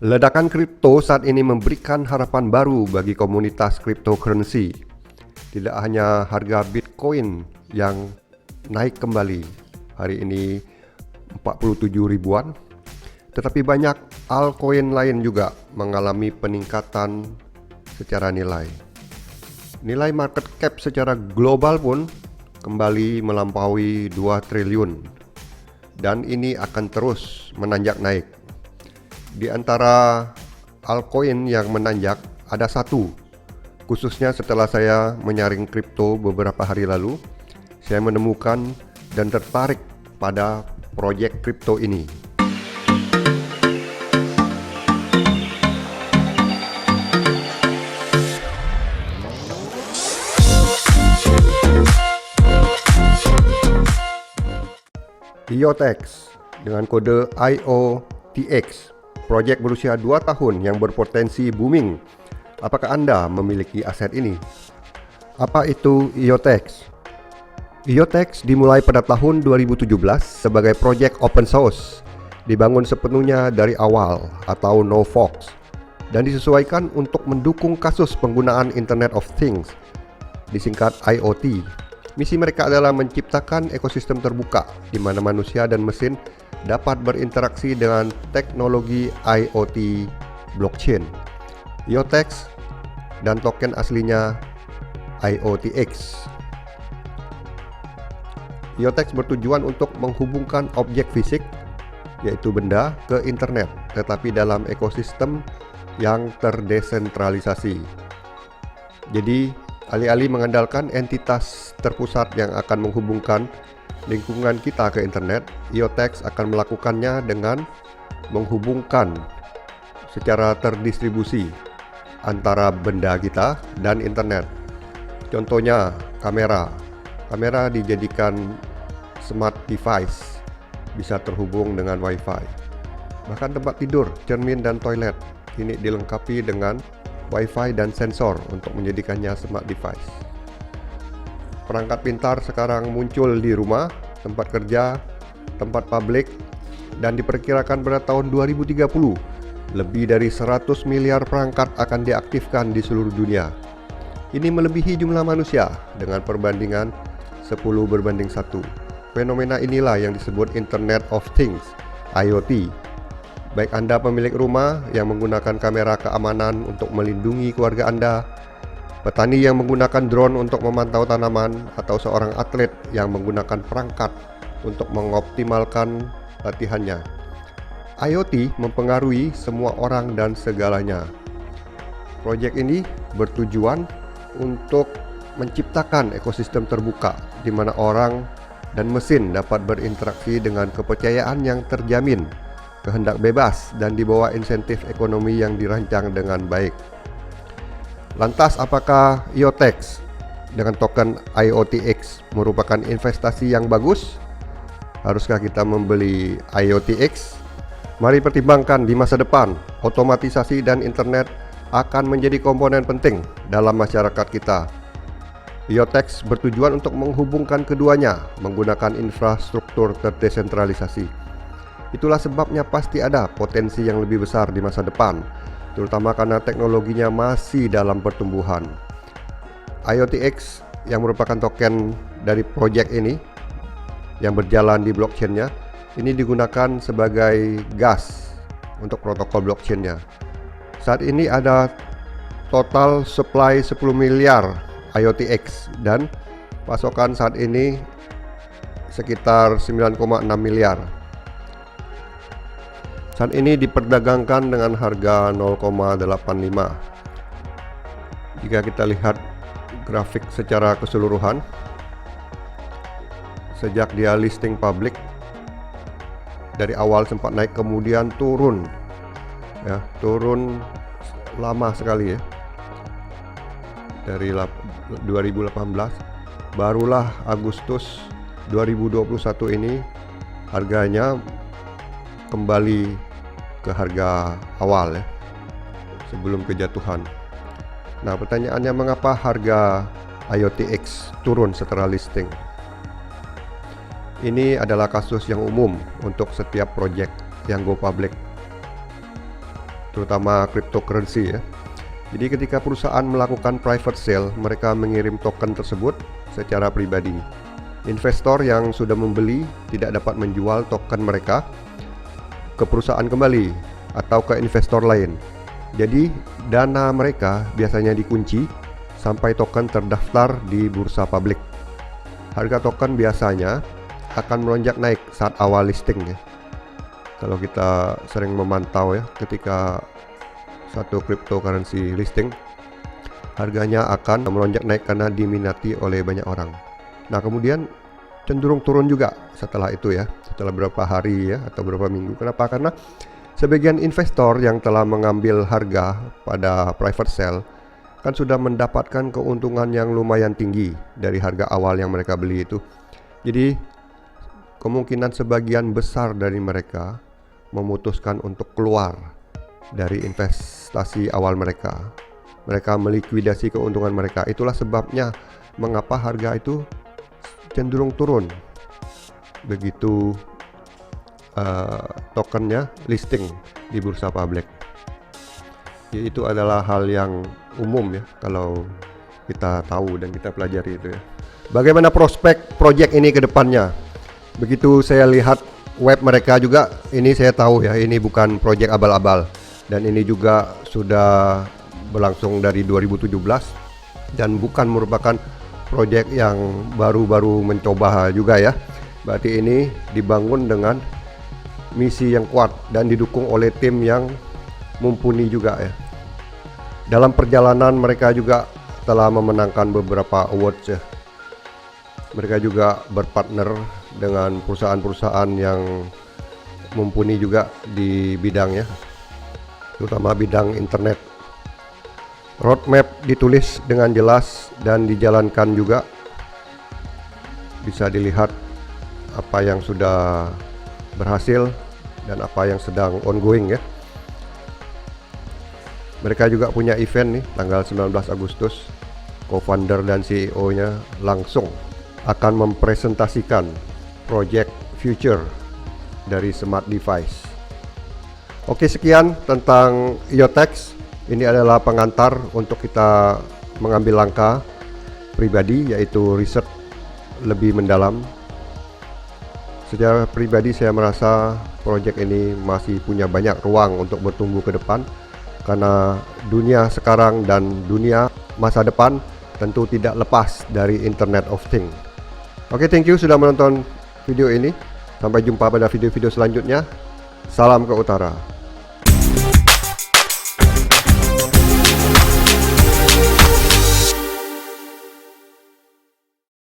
Ledakan kripto saat ini memberikan harapan baru bagi komunitas cryptocurrency. Tidak hanya harga Bitcoin yang naik kembali hari ini 47 ribuan, tetapi banyak altcoin lain juga mengalami peningkatan secara nilai. Nilai market cap secara global pun kembali melampaui 2 triliun dan ini akan terus menanjak naik. Di antara altcoin yang menanjak ada satu, khususnya setelah saya menyaring kripto beberapa hari lalu, saya menemukan dan tertarik pada proyek kripto ini. IOTX dengan kode IOTX, proyek berusia 2 tahun yang berpotensi booming. Apakah Anda memiliki aset ini? Apa itu IOTX? IOTX dimulai pada tahun 2017 sebagai proyek open source, dibangun sepenuhnya dari awal atau no forks, dan disesuaikan untuk mendukung kasus penggunaan Internet of Things, disingkat IoT. Misi mereka adalah menciptakan ekosistem terbuka di mana manusia dan mesin dapat berinteraksi dengan teknologi IoT blockchain. IOTX dan token aslinya IOTX. IOTX bertujuan untuk menghubungkan objek fisik, yaitu benda, ke internet, tetapi dalam ekosistem yang terdesentralisasi. Jadi, alih-alih mengandalkan entitas terpusat yang akan menghubungkan lingkungan kita ke internet, IOTX akan melakukannya dengan menghubungkan secara terdistribusi antara benda kita dan internet. Contohnya kamera. Kamera dijadikan smart device, bisa terhubung dengan WiFi. Bahkan tempat tidur, cermin dan toilet kini dilengkapi dengan WiFi dan sensor untuk menjadikannya smart device. Perangkat pintar sekarang muncul di rumah, tempat kerja, tempat publik, dan diperkirakan pada tahun 2030 lebih dari 100 miliar perangkat akan diaktifkan di seluruh dunia. Ini melebihi jumlah manusia dengan perbandingan 10:1. Fenomena inilah yang disebut Internet of Things, IoT. Baik Anda pemilik rumah yang menggunakan kamera keamanan untuk melindungi keluarga Anda, petani yang menggunakan drone untuk memantau tanaman, atau seorang atlet yang menggunakan perangkat untuk mengoptimalkan latihannya. IoT mempengaruhi semua orang dan segalanya. Proyek ini bertujuan untuk menciptakan ekosistem terbuka di mana orang dan mesin dapat berinteraksi dengan kepercayaan yang terjamin, kehendak bebas, dan di bawah insentif ekonomi yang dirancang dengan baik. Lantas apakah IOTX dengan token IOTX merupakan investasi yang bagus? Haruskah kita membeli IOTX? Mari pertimbangkan di masa depan, otomatisasi dan internet akan menjadi komponen penting dalam masyarakat kita. IOTX bertujuan untuk menghubungkan keduanya menggunakan infrastruktur terdesentralisasi. Itulah sebabnya pasti ada potensi yang lebih besar di masa depan, terutama karena teknologinya masih dalam pertumbuhan. IOTX yang merupakan token dari proyek ini yang berjalan di blockchain-nya, ini digunakan sebagai gas untuk protokol blockchain-nya. Saat ini ada total supply 10 miliar IOTX dan pasokan saat ini sekitar 9,6 miliar. Saat ini diperdagangkan dengan harga 0,85. Jika kita lihat grafik secara keseluruhan, sejak dia listing publik, dari awal sempat naik kemudian turun, turun lama sekali ya, dari 2018, barulah Agustus 2021 ini harganya kembali ke harga awal ya, sebelum kejatuhan. Nah, pertanyaannya, mengapa harga IOTX turun setelah listing? Ini adalah kasus yang umum untuk setiap proyek yang go public. terutama cryptocurrency ya. Jadi ketika perusahaan melakukan private sale, mereka mengirim token tersebut secara pribadi. Investor yang sudah membeli tidak dapat menjual token mereka ke perusahaan kembali atau ke investor lain. Jadi dana mereka biasanya dikunci sampai token terdaftar di bursa publik. Harga token biasanya akan melonjak naik saat awal listing ya. Kalau kita sering memantau ya, ketika satu cryptocurrency listing, harganya akan melonjak naik karena diminati oleh banyak orang. Nah kemudian cenderung turun juga setelah itu ya, setelah beberapa hari ya atau beberapa minggu. Kenapa? Karena sebagian investor yang telah mengambil harga pada private sale kan sudah mendapatkan keuntungan yang lumayan tinggi dari harga awal yang mereka beli itu. Jadi kemungkinan sebagian besar dari mereka memutuskan untuk keluar dari investasi awal mereka. Mereka melikuidasi keuntungan mereka. Itulah sebabnya mengapa harga itu cenderung turun begitu tokennya listing di bursa publik. Ya, itu adalah hal yang umum ya kalau kita tahu dan kita pelajari itu ya. Bagaimana prospek project ini ke depannya? Begitu saya lihat web mereka juga, ini saya tahu ya, ini bukan project abal-abal. Dan ini juga sudah berlangsung dari 2017 dan bukan merupakan proyek yang baru-baru mencoba juga ya. Berarti ini dibangun dengan misi yang kuat dan didukung oleh tim yang mumpuni juga ya. Dalam perjalanan mereka juga telah memenangkan beberapa awards ya. Mereka juga berpartner dengan perusahaan-perusahaan yang mumpuni juga di bidangnya, terutama bidang internet. Roadmap ditulis dengan jelas dan dijalankan juga. Bisa dilihat apa yang sudah berhasil dan apa yang sedang ongoing ya. Mereka juga punya event nih tanggal 19 Agustus. Co-founder dan CEO-nya langsung akan mempresentasikan project future dari smart device. Oke, sekian tentang IoTeX. Ini adalah pengantar untuk kita mengambil langkah pribadi, yaitu riset lebih mendalam. Secara pribadi saya merasa proyek ini masih punya banyak ruang untuk bertumbuh ke depan, karena dunia sekarang dan dunia masa depan tentu tidak lepas dari Internet of Things. Oke, thank you sudah menonton video ini. Sampai jumpa pada video-video selanjutnya. Salam ke utara.